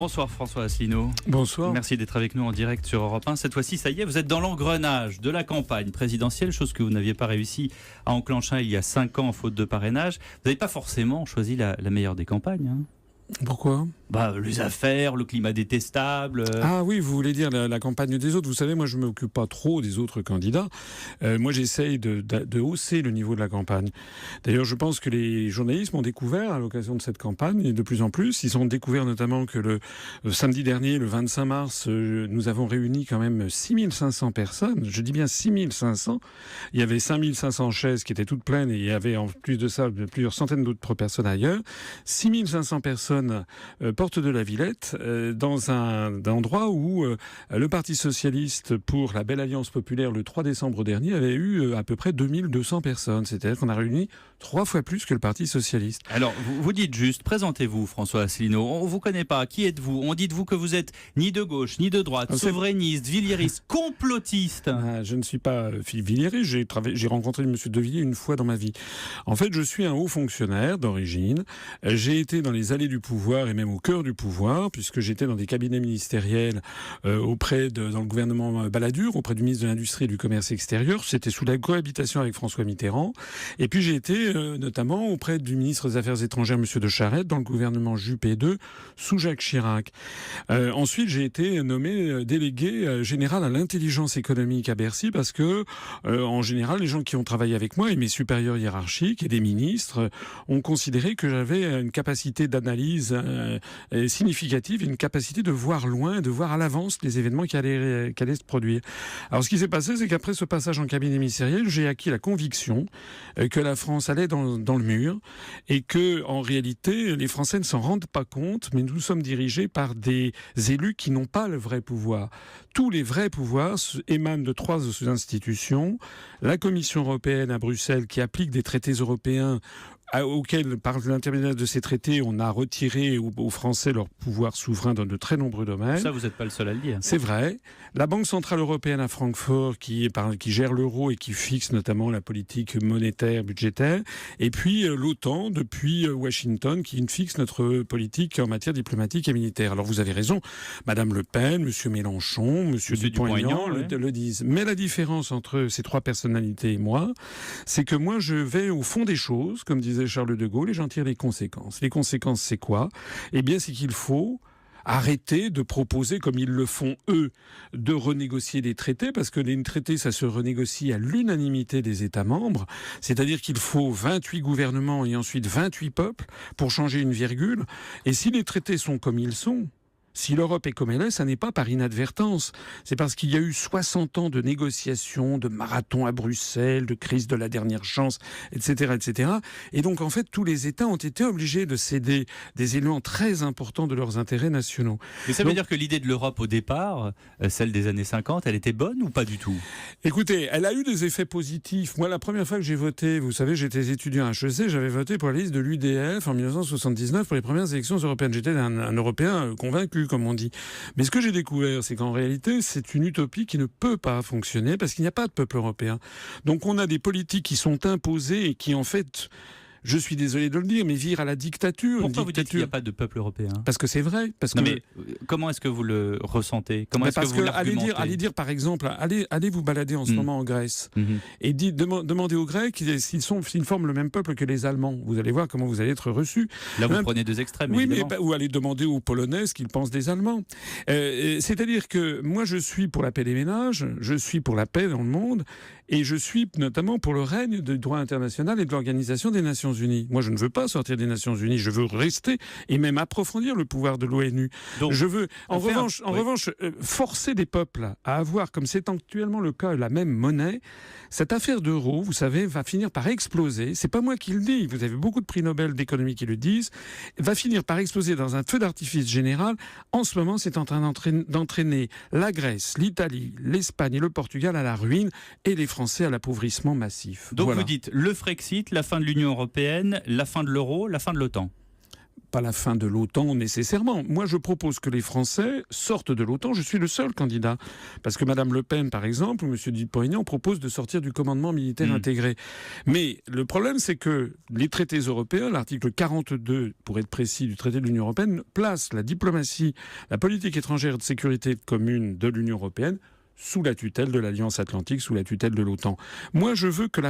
Bonsoir François Asselineau. Bonsoir. Merci d'être avec nous en direct sur Europe 1. Cette fois-ci, ça y est, vous êtes dans l'engrenage de la campagne présidentielle, chose que vous n'aviez pas réussi à enclencher il y a 5 ans faute de parrainage. Vous n'avez pas forcément choisi la meilleure des campagnes. Pourquoi ? Les affaires, le climat détestable. Ah oui, vous voulez dire la campagne des autres. Vous savez, moi je ne m'occupe pas trop des autres candidats. Moi j'essaye de hausser le niveau de la campagne. D'ailleurs, je pense que les journalistes m'ont découvert à l'occasion de cette campagne, et de plus en plus. Ils ont découvert notamment que le samedi dernier, le 25 mars, nous avons réuni quand même 6500 personnes. Je dis bien 6500. Il y avait 5500 chaises qui étaient toutes pleines et il y avait en plus de ça plusieurs centaines d'autres personnes ailleurs. 6500 personnes porte de la Villette, dans un endroit où le Parti Socialiste, pour la Belle Alliance Populaire, le 3 décembre dernier, avait eu à peu près 2200 personnes. C'est-à-dire qu'on a réuni 3 fois plus que le Parti Socialiste. Alors, vous dites juste, présentez-vous François Asselineau. On ne vous connaît pas. Qui êtes-vous ? On dit de vous que vous êtes ni de gauche, ni de droite, souverainiste, villieriste, complotiste. Je ne suis pas villieriste. J'ai rencontré M. De Villiers une fois dans ma vie. En fait, je suis un haut fonctionnaire d'origine. J'ai été dans les allées du pouvoir et même au cœur du pouvoir, puisque j'étais dans des cabinets ministériels dans le gouvernement Balladur, auprès du ministre de l'Industrie et du Commerce extérieur. C'était sous la cohabitation avec François Mitterrand. Et puis j'ai été notamment auprès du ministre des Affaires étrangères, M. de Charette, dans le gouvernement Juppé II, sous Jacques Chirac. Ensuite, j'ai été nommé délégué général à l'intelligence économique à Bercy, parce que, en général, les gens qui ont travaillé avec moi et mes supérieurs hiérarchiques et des ministres ont considéré que j'avais une capacité d'analyse significative, une capacité de voir loin, de voir à l'avance les événements qui allaient se produire. Alors ce qui s'est passé, c'est qu'après ce passage en cabinet ministériel, j'ai acquis la conviction que la France allait dans le mur et que, en réalité, les Français ne s'en rendent pas compte, mais nous sommes dirigés par des élus qui n'ont pas le vrai pouvoir. Tous les vrais pouvoirs émanent de 3 institutions. La Commission européenne à Bruxelles, qui applique des traités européens auxquels, par l'intermédiaire de ces traités, on a retiré aux Français leur pouvoir souverain dans de très nombreux domaines. Ça, vous n'êtes pas le seul à le dire. C'est vrai. La Banque Centrale Européenne à Francfort, qui gère l'euro et qui fixe notamment la politique monétaire, budgétaire. Et puis l'OTAN, depuis Washington, qui fixe notre politique en matière diplomatique et militaire. Alors vous avez raison, Madame Le Pen, Monsieur Mélenchon, Monsieur Dupont-Aignan le disent. Mais la différence entre ces 3 personnalités et moi, c'est que moi je vais au fond des choses, comme disait Charles de Gaulle, et j'en tire les conséquences. Les conséquences, c'est quoi ? Eh bien, c'est qu'il faut arrêter de proposer, comme ils le font eux, de renégocier des traités, parce que les traités, ça se renégocie à l'unanimité des États membres, c'est-à-dire qu'il faut 28 gouvernements et ensuite 28 peuples pour changer une virgule, et si les traités sont comme ils sont, si l'Europe est comme elle est, ça n'est pas par inadvertance. C'est parce qu'il y a eu 60 ans de négociations, de marathon à Bruxelles, de crise de la dernière chance, etc., etc. Et donc, en fait, tous les États ont été obligés de céder des éléments très importants de leurs intérêts nationaux. Mais ça veut dire que l'idée de l'Europe au départ, celle des années 50, elle était bonne ou pas du tout ? Écoutez, elle a eu des effets positifs. Moi, la première fois que j'ai voté, vous savez, j'étais étudiant à HEC, j'avais voté pour la liste de l'UDF en 1979 pour les premières élections européennes. J'étais un Européen convaincu, comme on dit. Mais ce que j'ai découvert, c'est qu'en réalité, c'est une utopie qui ne peut pas fonctionner parce qu'il n'y a pas de peuple européen. Donc on a des politiques qui sont imposées et qui, en fait, je suis désolé de le dire, mais virent à la dictature. Pourquoi vous dites qu'il n'y a pas de peuple européen ? Parce que c'est vrai. Mais comment est-ce que vous le ressentez ? Comment est-ce que vous l'argumentez ? Allez dire, par exemple, allez vous balader en ce moment en Grèce et demandez aux Grecs s'ils forment le même peuple que les Allemands. Vous allez voir comment vous allez être reçus. Là, vous prenez 2 extrêmes, oui, évidemment. ou allez demander aux Polonais ce qu'ils pensent des Allemands. C'est-à-dire que moi, je suis pour la paix des ménages, je suis pour la paix dans le monde, et je suis notamment pour le règne du droit international et de l'Organisation des Nations Unies. Moi, je ne veux pas sortir des Nations Unies, je veux rester et même approfondir le pouvoir de l'ONU. Donc, je veux, en revanche, forcer des peuples à avoir, comme c'est actuellement le cas, la même monnaie. Cette affaire d'euro, vous savez, va finir par exploser. C'est pas moi qui le dis. Vous avez beaucoup de prix Nobel d'économie qui le disent. Va finir par exploser dans un feu d'artifice général. En ce moment, c'est en train d'entraîner la Grèce, l'Italie, l'Espagne et le Portugal à la ruine et les Français à l'appauvrissement massif. Donc voilà. Vous dites le Frexit, la fin de l'Union européenne, la fin de l'euro, la fin de l'OTAN. pas la fin de l'OTAN nécessairement. Moi, je propose que les Français sortent de l'OTAN. Je suis le seul candidat. Parce que Mme Le Pen, par exemple, ou M. Dupont-Aignan proposent de sortir du commandement militaire intégré. Mais le problème, c'est que les traités européens, l'article 42, pour être précis, du traité de l'Union européenne, place la diplomatie, la politique étrangère et de sécurité commune de l'Union européenne sous la tutelle de l'Alliance Atlantique, sous la tutelle de l'OTAN. Moi, je veux que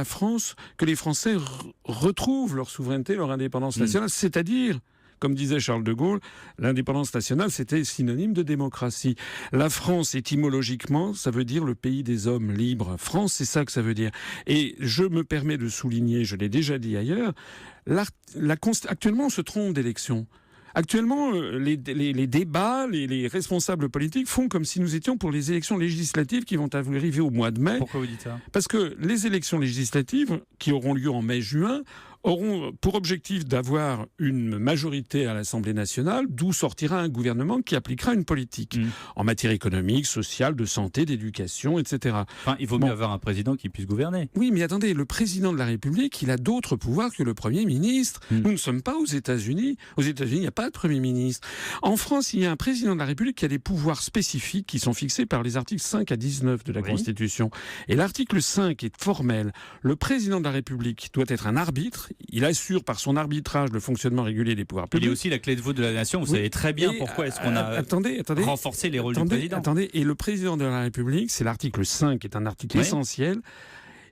que les Français retrouvent leur souveraineté, leur indépendance nationale, c'est-à-dire, comme disait Charles de Gaulle, l'indépendance nationale, c'était synonyme de démocratie. La France, étymologiquement, ça veut dire le pays des hommes libres. France, c'est ça que ça veut dire. Et je me permets de souligner, je l'ai déjà dit ailleurs, actuellement, on se trompe d'élection. Actuellement, les débats, les responsables politiques font comme si nous étions pour les élections législatives qui vont arriver au mois de mai. Pourquoi vous dites ça ? Parce que les élections législatives, qui auront lieu en mai-juin, auront pour objectif d'avoir une majorité à l'Assemblée nationale, d'où sortira un gouvernement qui appliquera une politique en matière économique, sociale, de santé, d'éducation, etc. Enfin, il vaut mieux avoir un président qui puisse gouverner. Oui, mais attendez, le président de la République, il a d'autres pouvoirs que le Premier ministre. Nous ne sommes pas aux États-Unis. Aux États-Unis, il n'y a pas de Premier ministre. En France, il y a un président de la République qui a des pouvoirs spécifiques qui sont fixés par les articles 5 à 19 de la Constitution. Et l'article 5 est formel. Le président de la République doit être un arbitre. Il assure par son arbitrage le fonctionnement régulier des pouvoirs publics. Il est aussi la clé de voûte de la nation. Vous savez très bien pourquoi est-ce qu'on a renforcé les rôles du président. Attendez, et le président de la République, c'est l'article 5, qui est un article essentiel.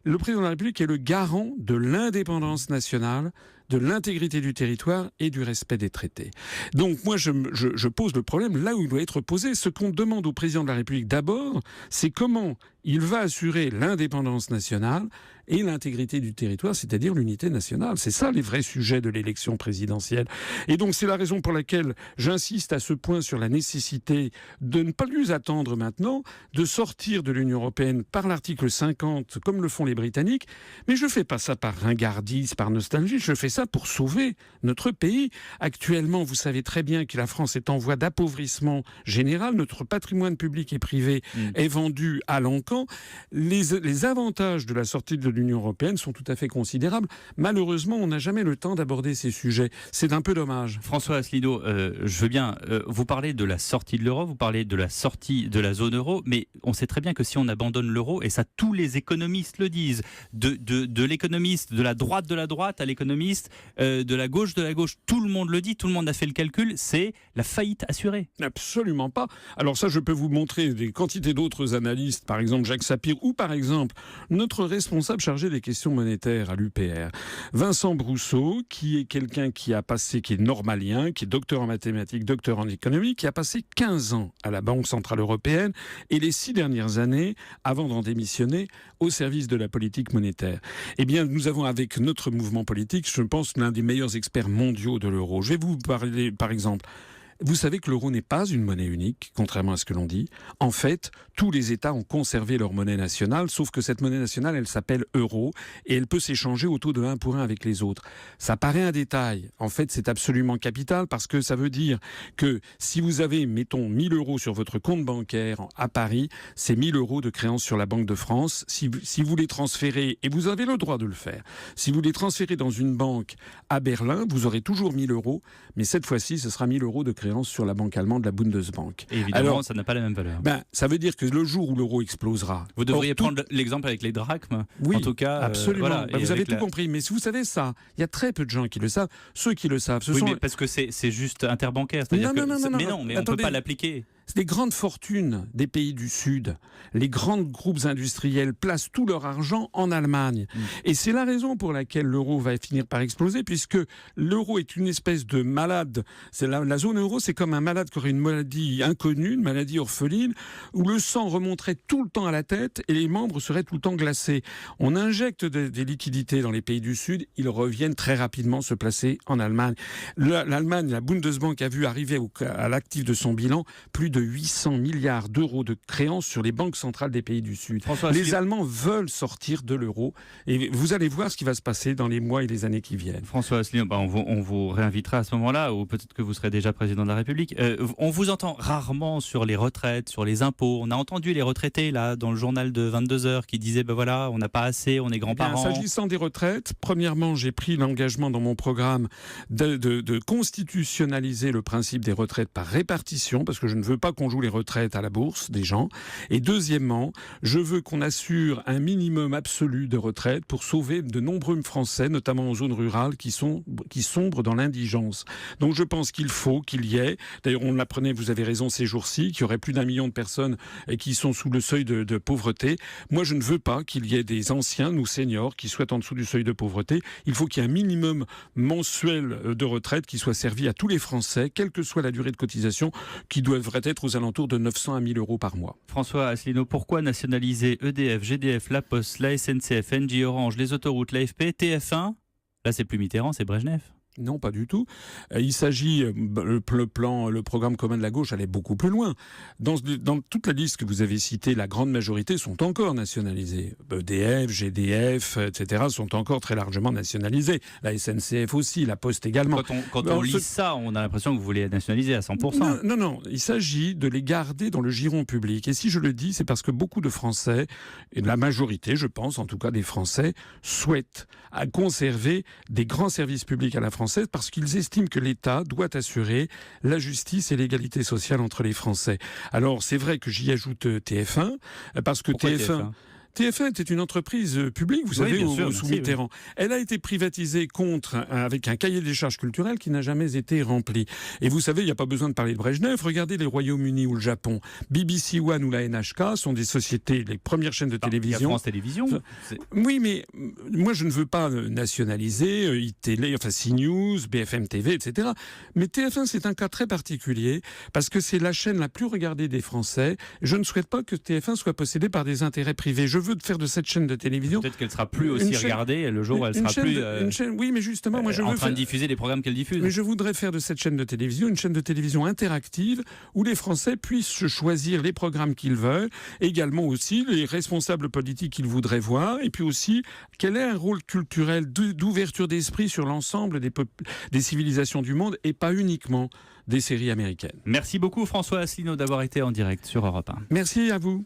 Le président de la République est le garant de l'indépendance nationale, de l'intégrité du territoire et du respect des traités. Donc moi, je pose le problème là où il doit être posé. Ce qu'on demande au président de la République d'abord, c'est comment il va assurer l'indépendance nationale et l'intégrité du territoire, c'est-à-dire l'unité nationale. C'est ça les vrais sujets de l'élection présidentielle. Et donc c'est la raison pour laquelle j'insiste à ce point sur la nécessité de ne pas plus attendre maintenant, de sortir de l'Union européenne par l'article 50, comme le font les Britanniques. Mais je ne fais pas ça par ringardise, par nostalgie, je fais ça pour sauver notre pays. Actuellement, vous savez très bien que la France est en voie d'appauvrissement général. Notre patrimoine public et privé est vendu à l'encan. Les avantages de la sortie de l'Union européenne sont tout à fait considérables. Malheureusement, on n'a jamais le temps d'aborder ces sujets. C'est un peu dommage. François Asselineau, je veux bien, vous parlez de la sortie de l'euro, vous parlez de la sortie de la zone euro, mais on sait très bien que si on abandonne l'euro, et ça tous les économistes le disent, de l'économiste de la droite à l'économiste de la gauche, tout le monde le dit, tout le monde a fait le calcul, c'est la faillite assurée. Absolument pas. Alors ça, je peux vous montrer des quantités d'autres analystes, par exemple Jacques Sapir, ou par exemple notre responsable chargé des questions monétaires à l'UPR, Vincent Brousseau, qui est quelqu'un qui est normalien, qui est docteur en mathématiques, docteur en économie, qui a passé 15 ans à la Banque Centrale Européenne et les 6 dernières années, avant d'en démissionner, au service de la politique monétaire. Eh bien, nous avons avec notre mouvement politique, je pense, l'un des meilleurs experts mondiaux de l'euro. Je vais vous parler, par exemple, vous savez que l'euro n'est pas une monnaie unique, contrairement à ce que l'on dit. En fait, tous les États ont conservé leur monnaie nationale, sauf que cette monnaie nationale, elle s'appelle euro, et elle peut s'échanger au taux de 1 pour 1 avec les autres. Ça paraît un détail. En fait, c'est absolument capital, parce que ça veut dire que si vous avez, mettons, 1000 euros sur votre compte bancaire à Paris, c'est 1000 euros de créance sur la Banque de France. Si vous les transférez, et vous avez le droit de le faire, si vous les transférez dans une banque à Berlin, vous aurez toujours 1000 euros, mais cette fois-ci, ce sera 1000 euros de créance sur la banque allemande, la Bundesbank. Et évidemment, alors, ça n'a pas la même valeur. Ça veut dire que le jour où l'euro explosera... Vous devriez prendre l'exemple avec les drachmes. Oui, en tout cas, absolument. Voilà, vous avez tout compris. Mais si vous savez ça, il y a très peu de gens qui le savent. Ceux qui le savent, mais parce que c'est juste interbancaire. C'est-à-dire mais on ne peut pas l'appliquer. Les grandes fortunes des pays du Sud, les grands groupes industriels placent tout leur argent en Allemagne. Et c'est la raison pour laquelle l'euro va finir par exploser, puisque l'euro est une espèce de malade. La zone euro, c'est comme un malade qui aurait une maladie inconnue, une maladie orpheline, où le sang remonterait tout le temps à la tête et les membres seraient tout le temps glacés. On injecte des liquidités dans les pays du Sud, ils reviennent très rapidement se placer en Allemagne. L'Allemagne, la Bundesbank a vu arriver à l'actif de son bilan plus de de 800 milliards d'euros de créances sur les banques centrales des pays du Sud. Les Allemands veulent sortir de l'euro et vous allez voir ce qui va se passer dans les mois et les années qui viennent. François Asselineau, on vous réinvitera à ce moment-là, ou peut-être que vous serez déjà président de la République. On vous entend rarement sur les retraites, sur les impôts. On a entendu les retraités là dans le journal de 22h qui disaient voilà, on n'a pas assez, on est grands-parents. S'agissant des retraites, premièrement, j'ai pris l'engagement dans mon programme de constitutionnaliser le principe des retraites par répartition, parce que je ne veux pas qu'on joue les retraites à la bourse des gens. Et deuxièmement, je veux qu'on assure un minimum absolu de retraite pour sauver de nombreux Français, notamment en zones rurales, qui sombrent dans l'indigence. Donc je pense qu'il faut qu'il y ait, d'ailleurs on l'apprenait, vous avez raison, ces jours-ci, qu'il y aurait plus d'1 million de personnes qui sont sous le seuil de pauvreté. Moi je ne veux pas qu'il y ait des anciens, nous seniors, qui soient en dessous du seuil de pauvreté. Il faut qu'il y ait un minimum mensuel de retraite qui soit servi à tous les Français, quelle que soit la durée de cotisation, qui devrait être aux alentours de 900 à 1000 euros par mois. François Asselineau, pourquoi nationaliser EDF, GDF, La Poste, la SNCF, Engie, Orange, les autoroutes, l'AFP, TF1 ? Là, c'est plus Mitterrand, c'est Brejnev. Non, pas du tout. Il s'agit, le programme commun de la gauche allait beaucoup plus loin. Dans toute la liste que vous avez citée, la grande majorité sont encore nationalisées. EDF, GDF, etc. sont encore très largement nationalisées. La SNCF aussi, la Poste également. Quand on lit ça, on a l'impression que vous voulez les nationaliser à 100%. Non. Il s'agit de les garder dans le giron public. Et si je le dis, c'est parce que beaucoup de Français, et la majorité, je pense, en tout cas des Français, souhaitent conserver des grands services publics à la française, parce qu'ils estiment que l'État doit assurer la justice et l'égalité sociale entre les Français. Alors, c'est vrai que j'y ajoute TF1, parce que Pourquoi TF1 TF1 était une entreprise publique, vous savez, sous Mitterrand. Oui. Elle a été privatisée avec un cahier des charges culturelles qui n'a jamais été rempli. Et vous savez, il n'y a pas besoin de parler de Brejnev. Regardez les Royaumes-Unis ou le Japon. BBC One ou la NHK sont des sociétés, les premières chaînes de télévision. Il y a France Télévisions. Oui, mais moi, je ne veux pas nationaliser iTélé, CNews, BFM TV, etc. Mais TF1, c'est un cas très particulier parce que c'est la chaîne la plus regardée des Français. Je ne souhaite pas que TF1 soit possédée par des intérêts privés. Je veux faire de cette chaîne de télévision... Peut-être qu'elle sera plus aussi regardée le jour où elle sera plus oui, mais justement, moi, en train de diffuser les programmes qu'elle diffuse. Mais je voudrais faire de cette chaîne de télévision une chaîne de télévision interactive où les Français puissent choisir les programmes qu'ils veulent, également aussi les responsables politiques qu'ils voudraient voir, et puis aussi quel est un rôle culturel d'ouverture d'esprit sur l'ensemble des civilisations du monde et pas uniquement des séries américaines. Merci beaucoup François Asselineau d'avoir été en direct sur Europe 1. Merci à vous.